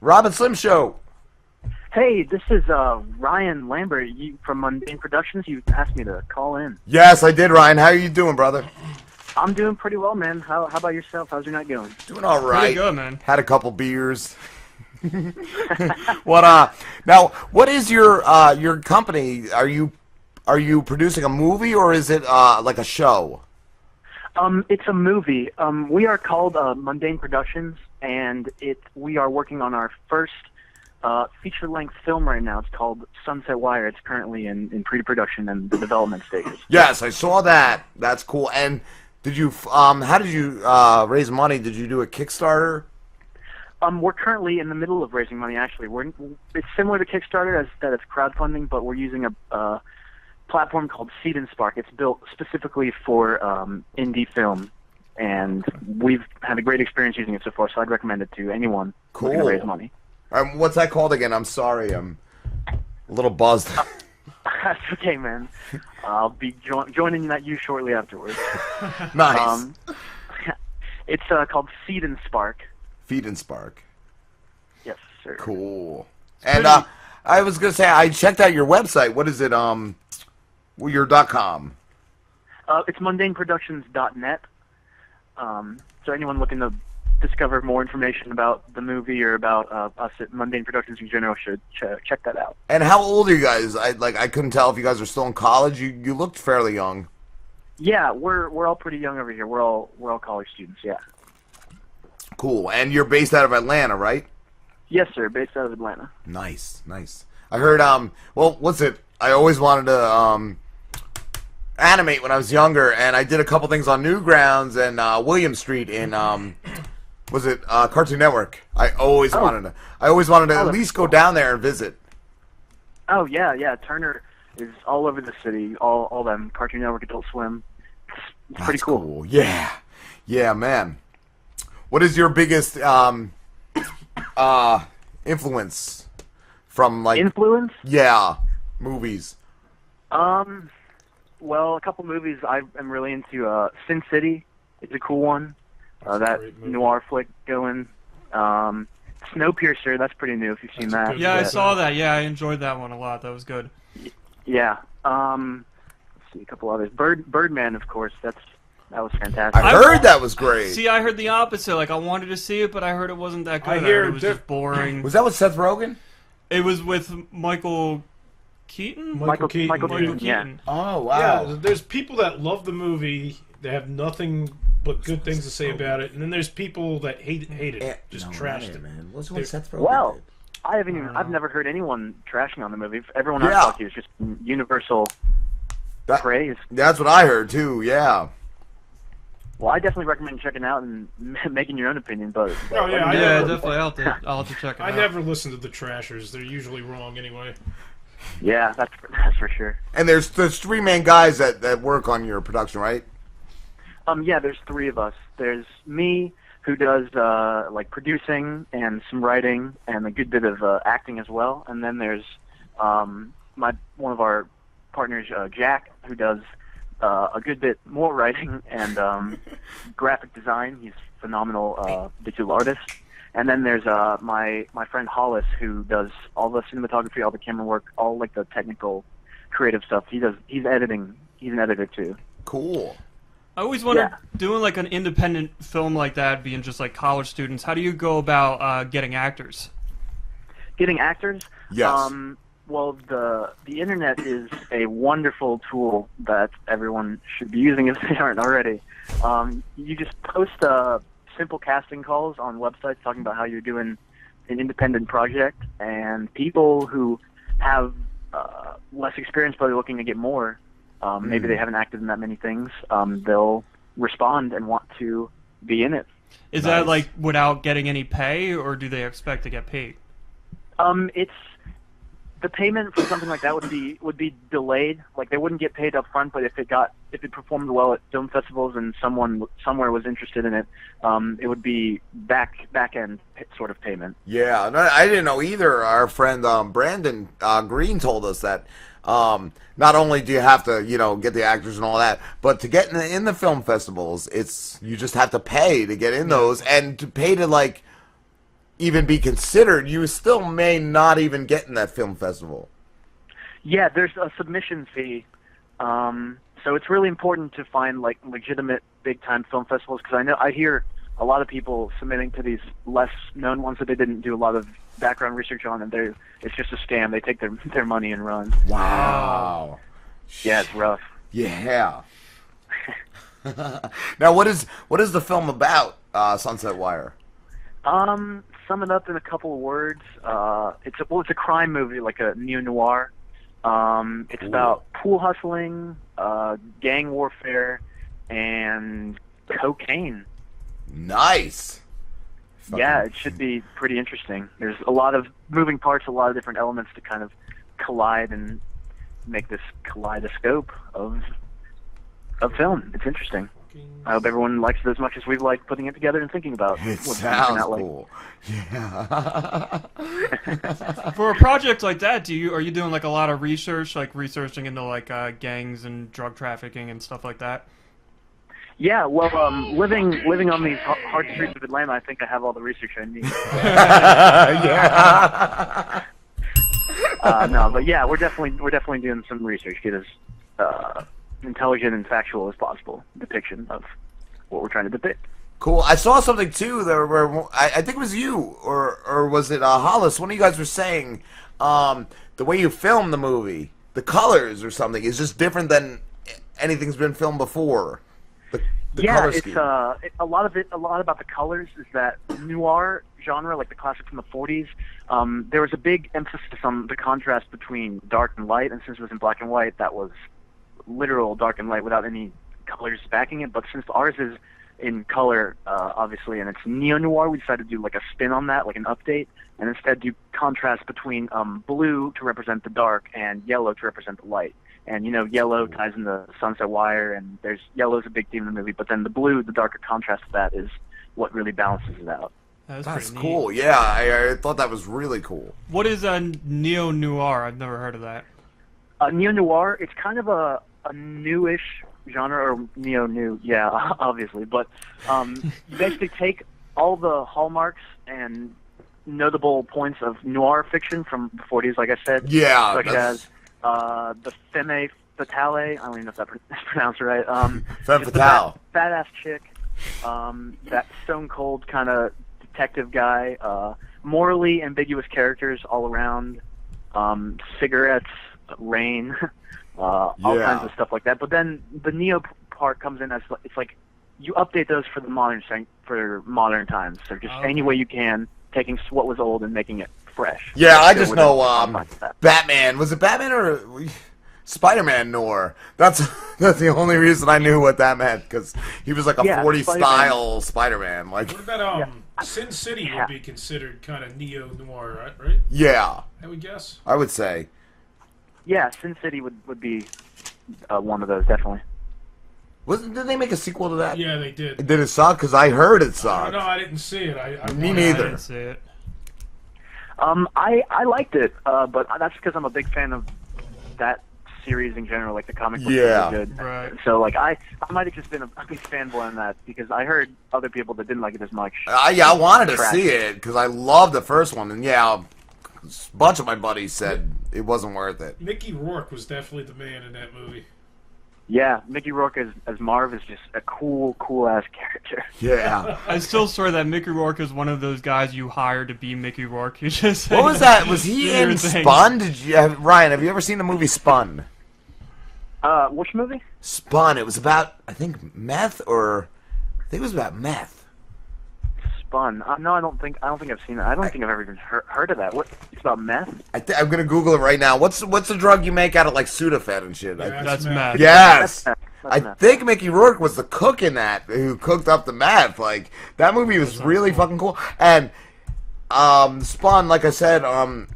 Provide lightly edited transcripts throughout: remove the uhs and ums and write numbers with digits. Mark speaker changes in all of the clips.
Speaker 1: Rob and Slim Show.
Speaker 2: Hey, this is Ryan Lambert from Mundane Productions. You asked me to call in.
Speaker 1: Yes, I did, Ryan. How are you doing, brother?
Speaker 2: I'm doing pretty well, man. How about yourself? How's your night going?
Speaker 1: Doing all right.
Speaker 3: Pretty good, man.
Speaker 1: Had a couple beers. Now, what is your company? Are you producing a movie or is it like a show?
Speaker 2: It's a movie. We are called Mundane Productions, and we are working on our first feature-length film right now. It's called Sunset Wire. It's currently in pre-production and the development stages.
Speaker 1: Yes, I saw that. That's cool. And did you? How did you raise money? Did you do a Kickstarter?
Speaker 2: We're currently in the middle of raising money. Actually, it's similar to Kickstarter as that it's crowdfunding, but we're using a platform called Seed and Spark. It's built specifically for indie film, and we've had a great experience using it so far. So I'd recommend it to anyone looking to raise money.
Speaker 1: What's that called again? I'm sorry, I'm a little buzzed.
Speaker 2: That's okay, man. I'll be joining you shortly afterwards.
Speaker 1: Nice.
Speaker 2: It's called Seed and Spark.
Speaker 1: Feed and Spark.
Speaker 2: Yes, sir.
Speaker 1: Cool. And I was gonna say I checked out your website. What is it? Your .com.
Speaker 2: It's mundaneproductions.net. So anyone looking to discover more information about the movie or about us at Mundane Productions in general should check that out.
Speaker 1: And how old are you guys? I couldn't tell if you guys are still in college. You looked fairly young.
Speaker 2: Yeah, we're all pretty young over here. We're all college students. Yeah.
Speaker 1: Cool. And you're based out of Atlanta, right?
Speaker 2: Yes, sir. Based out of Atlanta.
Speaker 1: Nice, nice. I heard well, what's it? I always wanted to animate when I was younger, and I did a couple things on Newgrounds and William Street in was it Cartoon Network? I always wanted to at least go down there and visit.
Speaker 2: Oh yeah. Turner is all over the city. All them Cartoon Network, Adult Swim. It's pretty cool.
Speaker 1: Yeah, man. What is your biggest influence from like
Speaker 2: influence?
Speaker 1: Yeah, movies.
Speaker 2: Well, a couple movies I am really into. Sin City is a cool one. That noir flick going. Snowpiercer, that's pretty new if you've seen that.
Speaker 3: Yeah, I saw that. Yeah, I enjoyed that one a lot. That was good.
Speaker 2: Yeah. Let's see, a couple others. Birdman, of course. That was fantastic.
Speaker 1: I heard that was great.
Speaker 3: See, I heard the opposite. Like, I wanted to see it, but I heard it wasn't that good. I heard it was just boring.
Speaker 1: Was that with Seth Rogen?
Speaker 3: It was with Michael Keaton?
Speaker 2: Michael Keaton, yeah.
Speaker 1: Oh, wow.
Speaker 4: Yeah, there's people that love the movie. They have nothing but good things to say about it. And then there's people that hate it. Just trashed it.
Speaker 1: Man. What's with Seth Rogen?
Speaker 2: Well, I've never heard anyone trashing on the movie. Everyone I've talked to is just universal praise. That's
Speaker 1: what I heard, too, yeah.
Speaker 2: Well, I definitely recommend checking it out and making your own opinion. But
Speaker 3: definitely. I'll have to check it out.
Speaker 4: I never listen to the trashers. They're usually wrong anyway.
Speaker 2: Yeah, that's for sure.
Speaker 1: And there's three main guys that work on your production, right?
Speaker 2: Yeah, there's three of us. There's me, who does like producing and some writing and a good bit of acting as well. And then there's one of our partners, Jack, who does a good bit more writing and graphic design. He's a phenomenal digital artist. And then there's my friend Hollis, who does all the cinematography, all the camera work, all like the technical, creative stuff. He's editing. He's an editor too.
Speaker 1: Cool.
Speaker 3: I always wondered, doing like an independent film like that, being just like college students, how do you go about getting actors? Getting actors?
Speaker 1: Yes.
Speaker 2: Well, the internet is a wonderful tool that everyone should be using if they aren't already. You just post simple casting calls on websites talking about how you're doing an independent project, and people who have less experience but are looking to get more, maybe they haven't acted in that many things, they'll respond and want to be in it.
Speaker 3: Is that like without getting any pay, or do they expect to get paid?
Speaker 2: It's the payment for something like that would be delayed. Like they wouldn't get paid up front, but if it performed well at film festivals and someone somewhere was interested in it, it would be back end sort of payment.
Speaker 1: Yeah, no, I didn't know either. Our friend Brandon Green told us that not only do you have to get the actors and all that, but to get in the film festivals, you just have to pay to get in those, and to pay to like even be considered, you still may not even get in that film festival.
Speaker 2: Yeah, there's a submission fee. So it's really important to find like legitimate big time film festivals, because I hear a lot of people submitting to these less known ones that they didn't do a lot of background research on, and it's just a scam. They take their money and run.
Speaker 1: Wow.
Speaker 2: Yeah, it's rough.
Speaker 1: Yeah. Now, what is the film about? Sunset Wire.
Speaker 2: Sum it up in a couple of words. It's a crime movie, like a neo-noir. It's about pool hustling, gang warfare, and cocaine.
Speaker 1: Nice.
Speaker 2: Yeah, it should be pretty interesting. There's a lot of moving parts, a lot of different elements to kind of collide and make this kaleidoscope of film. It's interesting. I hope everyone likes it as much as we've liked putting it together and thinking about
Speaker 1: It
Speaker 2: what's
Speaker 1: sounds
Speaker 2: out like.
Speaker 1: cool. Yeah.
Speaker 3: For a project like that, are you doing like a lot of research, like researching into like gangs and drug trafficking and stuff like that?
Speaker 2: Yeah, well, living on these hard streets of Atlanta, I think I have all the research I need.
Speaker 1: Yeah.
Speaker 2: No, but yeah, we're definitely doing some research, get as intelligent and factual as possible depiction of what we're trying to depict.
Speaker 1: Cool. I saw something too there where I think it was you or was it Hollis? One of you guys were saying the way you filmed the movie, the colors or something is just different than anything's been filmed before. The color scheme.
Speaker 2: A lot about the colors is that noir genre, like the classic from the 40s. There was a big emphasis on the contrast between dark and light, and since it was in black and white, that was literal dark and light without any colors backing it. But since ours is in color, obviously, and it's neo-noir, we decided to do like a spin on that, like an update, and instead do contrast between blue to represent the dark and yellow to represent the light. And, you know, yellow ties into Sunset Wire, and yellow's a big theme in the movie, but then the blue, the darker contrast to that, is what really balances it out.
Speaker 3: That's
Speaker 1: cool. Yeah, I thought that was really cool.
Speaker 3: What is a neo-noir? I've never heard of that.
Speaker 2: Neo-noir, it's kind of a newish genre, or neo-new, yeah, obviously. But you basically take all the hallmarks and notable points of noir fiction from the 40s, like I said.
Speaker 1: Yeah.
Speaker 2: Such as the femme fatale, I don't even know if that's pronounced right.
Speaker 1: Femme fatale.
Speaker 2: Fat-ass chick, that stone-cold kind of detective guy, morally ambiguous characters all around, cigarettes, rain, all kinds of stuff like that. But then the neo part comes in as it's like you update those for the modern times. So just any way you can, taking what was old and making it fresh.
Speaker 1: Yeah, I just know Batman. Was it Batman or Spider-Man noir? That's the only reason I knew what that meant, because he was like a 40s style Spider-Man. Like,
Speaker 4: what about Sin City would be considered kind of neo-noir, right?
Speaker 1: Yeah.
Speaker 4: I would guess.
Speaker 1: I would say.
Speaker 2: Yeah, Sin City would be one of those, definitely.
Speaker 1: Did they make a sequel to that?
Speaker 4: Yeah, they did.
Speaker 1: Did it suck? Because I heard it sucked.
Speaker 4: No, I didn't see it.
Speaker 1: Me neither.
Speaker 3: I didn't see it.
Speaker 2: I liked it, but that's because I'm a big fan of that series in general, like the comic books are really good.
Speaker 3: Right.
Speaker 2: So like I might have just been a big fanboy on that, because I heard other people that didn't like it as much.
Speaker 1: Yeah, I wanted to see it because I loved the first one, and a bunch of my buddies said it wasn't worth it.
Speaker 4: Mickey Rourke was definitely the man in that movie.
Speaker 2: Yeah, Mickey Rourke as Marv is just a cool ass character.
Speaker 1: Yeah.
Speaker 3: I still swear that Mickey Rourke is one of those guys you hire to be Mickey Rourke. You just
Speaker 1: what was that? Was he in Spun? Ryan, have you ever seen the movie Spun?
Speaker 2: Which movie?
Speaker 1: Spun. It was about, I think, meth, or I think it was about meth.
Speaker 2: Spun. No, I don't think I've seen it. I don't think I've ever even heard of that. What? It's about meth?
Speaker 1: I'm gonna Google it right now. What's the drug you make out of like Sudafed and shit?
Speaker 3: That's meth.
Speaker 1: Yes.
Speaker 2: That's
Speaker 1: I
Speaker 2: meth.
Speaker 1: think Mickey Rourke was the cook in that who cooked up the meth. Like, that movie was really fucking cool. And Spun, like I said, I'm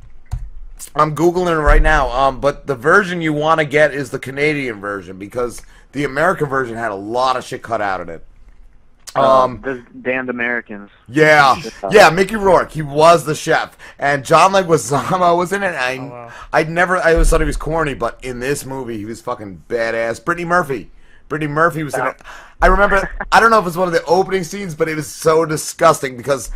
Speaker 1: Googling it right now. But the version you want to get is the Canadian version, because the American version had a lot of shit cut out of it.
Speaker 2: Those damned Americans.
Speaker 1: Yeah, Mickey Rourke, he was the chef, and John Leguizamo was in it. I always thought he was corny, but in this movie, he was fucking badass. Brittany Murphy was in it. I remember, I don't know if it's one of the opening scenes, but it was so disgusting because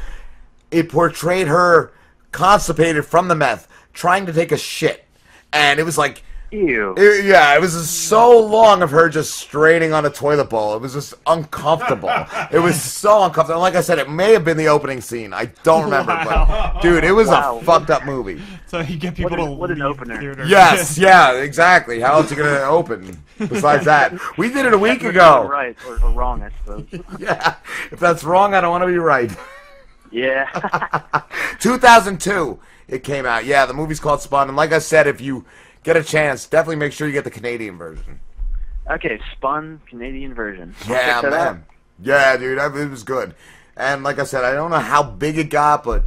Speaker 1: it portrayed her constipated from the meth, trying to take a shit, and it was like,
Speaker 2: ew.
Speaker 1: It was just so long of her just straining on a toilet bowl. It was just uncomfortable. It was so uncomfortable. And like I said, it may have been the opening scene. I don't remember, but dude, it was a fucked up movie.
Speaker 3: So you get people to
Speaker 2: what an
Speaker 3: leave
Speaker 2: opener.
Speaker 3: theater.
Speaker 1: Yes, yeah, exactly. How else are you gonna open besides that? We did it a week ago.
Speaker 2: Right or wrong, I suppose.
Speaker 1: Yeah, if that's wrong, I don't want to be right.
Speaker 2: Yeah.
Speaker 1: 2002, it came out. Yeah, the movie's called Spun, and like I said, if you get a chance, definitely make sure you get the Canadian version.
Speaker 2: Okay, Spun Canadian version.
Speaker 1: Yeah,
Speaker 2: Check that out.
Speaker 1: man. Yeah, dude, it was good. And like I said, I don't know how big it got, but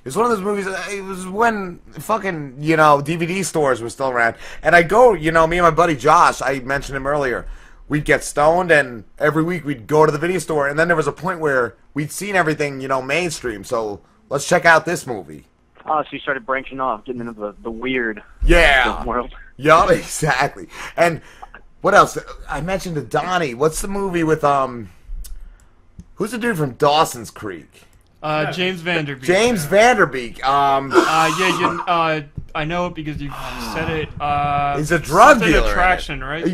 Speaker 1: it's one of those movies. It was when fucking, DVD stores were still around. And I go, me and my buddy Josh, I mentioned him earlier, we'd get stoned, and every week we'd go to the video store. And then there was a point where we'd seen everything, mainstream. So let's check out this movie.
Speaker 2: Oh, so you started branching off, getting into the weird world.
Speaker 1: Yeah, exactly. And what else? I mentioned to Donnie. What's the movie with who's the dude from Dawson's Creek?
Speaker 3: James Van Der Beek.
Speaker 1: James Van Der Beek.
Speaker 3: I know it because you said it.
Speaker 1: He's a drug dealer.
Speaker 3: Attraction, right?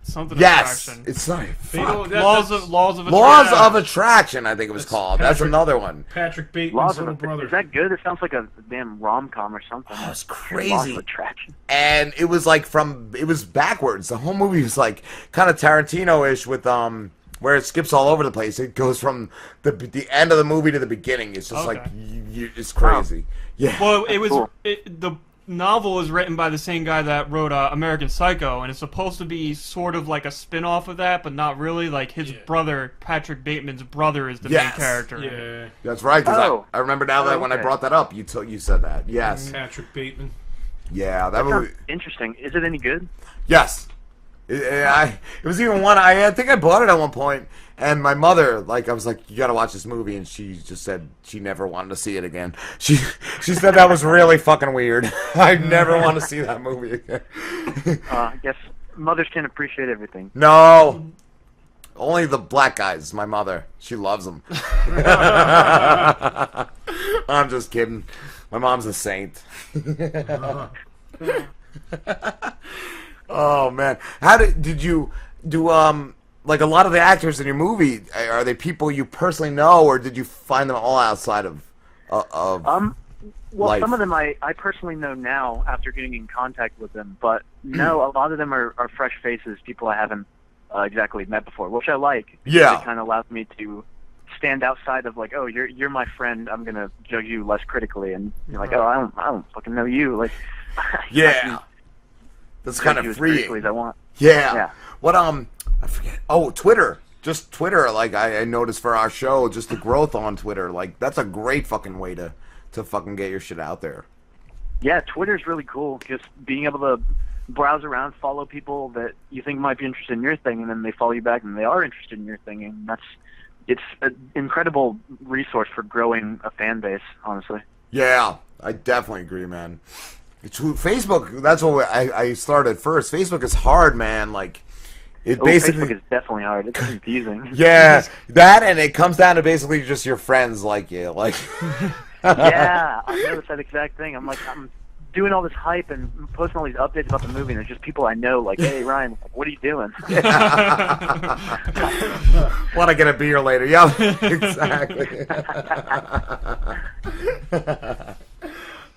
Speaker 3: Something attraction.
Speaker 1: It's not.
Speaker 3: Laws of Attraction.
Speaker 1: Laws of Attraction, I think it was called. That's another one.
Speaker 4: Patrick Bateman's little brother.
Speaker 2: Is that good? It sounds like a damn rom-com or something.
Speaker 1: Oh, it's crazy.
Speaker 2: Laws of Attraction.
Speaker 1: And it was like it was backwards. The whole movie was like kind of Tarantino-ish with where it skips all over the place. It goes from the end of the movie to the beginning. It's just like it's crazy.
Speaker 2: Wow.
Speaker 1: Yeah.
Speaker 3: Well, it was
Speaker 2: Cool.
Speaker 3: the novel was written by the same guy that wrote American Psycho, and it's supposed to be sort of like a spin-off of that, but not really. Like his brother, Patrick Bateman's brother, is the main character.
Speaker 4: Yeah,
Speaker 1: that's right. Cause I remember now that when I brought that up, you said that. Yes.
Speaker 4: Patrick Bateman.
Speaker 1: Yeah, that movie.
Speaker 2: Interesting. Is it any good?
Speaker 1: Yes. It was even one. I think I bought it at one point, and my mother, I was like, "You got to watch this movie," and she just said she never wanted to see it again. She said that was really fucking weird. I never want to see that movie again.
Speaker 2: I guess mothers can't appreciate everything.
Speaker 1: No, only the black guys. My mother, she loves them. I'm just kidding. My mom's a saint. Oh man, how did you do? Like a lot of the actors in your movie, are they people you personally know, or did you find them all outside of
Speaker 2: Well,
Speaker 1: life?
Speaker 2: some of them I personally know now after getting in contact with them, but no, a lot of them are fresh faces, people I haven't exactly met before, which I like.
Speaker 1: Yeah,
Speaker 2: it kind of allows me to stand outside of like, oh, you're my friend, I'm gonna judge you less critically, and you're like, oh, I don't fucking know you, like.
Speaker 1: Yeah. That's kind of freeing.
Speaker 2: As I want.
Speaker 1: Yeah. What I forget. Oh, Twitter. Just Twitter. Like I noticed for our show, just the growth on Twitter. Like that's a great fucking way to fucking get your shit out there.
Speaker 2: Yeah, Twitter's really cool. Just being able to browse around, follow people that you think might be interested in your thing, and then they follow you back, and they are interested in your thing, and it's an incredible resource for growing a fan base. Honestly.
Speaker 1: Yeah, I definitely agree, man. Facebook, that's what I started first. Facebook is hard, man. Like, basically...
Speaker 2: Facebook is definitely hard. It's confusing.
Speaker 1: Yeah, that, and it comes down to basically just your friends like you. Like,
Speaker 2: yeah, I noticed that exact thing. I'm doing all this hype and posting all these updates about the movie, and it's just people I know, like, hey, Ryan, what are you doing?
Speaker 1: Want to get a beer later. Yeah, exactly.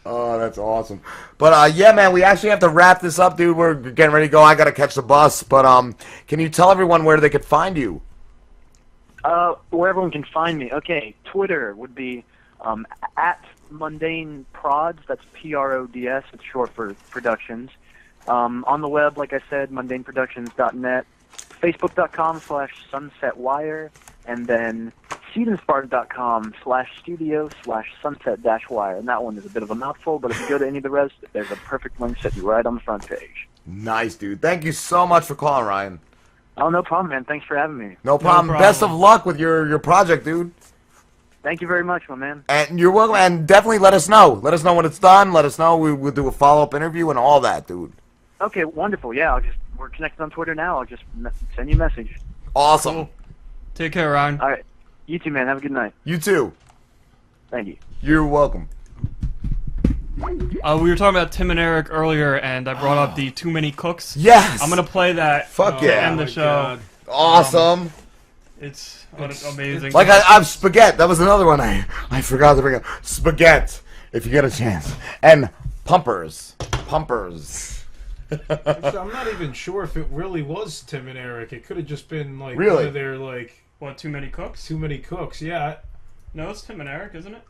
Speaker 1: Oh, that's awesome. But, yeah, man, we actually have to wrap this up, dude. We're getting ready to go. I got to catch the bus. But can you tell everyone where they could find you?
Speaker 2: Where everyone can find me. Okay, Twitter would be at Mundane Prods. That's Prods. It's short for Productions. On the web, like I said, mundaneproductions.net. Facebook.com/SunsetWire. And then SeedandSpark.com/studio/sunset-wire. And that one is a bit of a mouthful, but if you go to any of the rest, there's a perfect link set you right on the front page.
Speaker 1: Nice, dude. Thank you so much for calling, Ryan.
Speaker 2: Oh, no problem, man. Thanks for having me.
Speaker 1: No problem. Best of luck with your project, dude.
Speaker 2: Thank you very much, my man.
Speaker 1: And you're welcome. And definitely let us know. Let us know when it's done. Let us know. We'll do a follow-up interview and all that, dude.
Speaker 2: Okay, wonderful. Yeah, we're connected on Twitter now. I'll just send you a message.
Speaker 1: Awesome.
Speaker 3: Cool. Take care, Ryan.
Speaker 2: All right. You too, man. Have a good night.
Speaker 1: You too.
Speaker 2: Thank you.
Speaker 1: You're welcome.
Speaker 3: We were talking about Tim and Eric earlier, and I brought up the Too Many Cooks.
Speaker 1: Yes.
Speaker 3: I'm gonna play that.
Speaker 1: Fuck
Speaker 3: to
Speaker 1: yeah.
Speaker 3: end the
Speaker 4: my
Speaker 3: show.
Speaker 4: God.
Speaker 1: Awesome.
Speaker 3: It's amazing.
Speaker 1: Like I'm spaghetti. That was another one I forgot to bring up. Spaghetti, if you get a chance. And pumpers.
Speaker 4: Actually, I'm not even sure if it really was Tim and Eric. It could have just been like
Speaker 1: Really?
Speaker 4: one of their like
Speaker 3: What, Too Many Cooks?
Speaker 4: Too Many Cooks. Yeah.
Speaker 3: No, it's Tim and Eric, isn't it?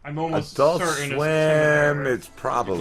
Speaker 3: I'm almost
Speaker 1: Adult
Speaker 3: certain it's Tim and
Speaker 1: Swim.
Speaker 3: Eric.
Speaker 1: It's probably.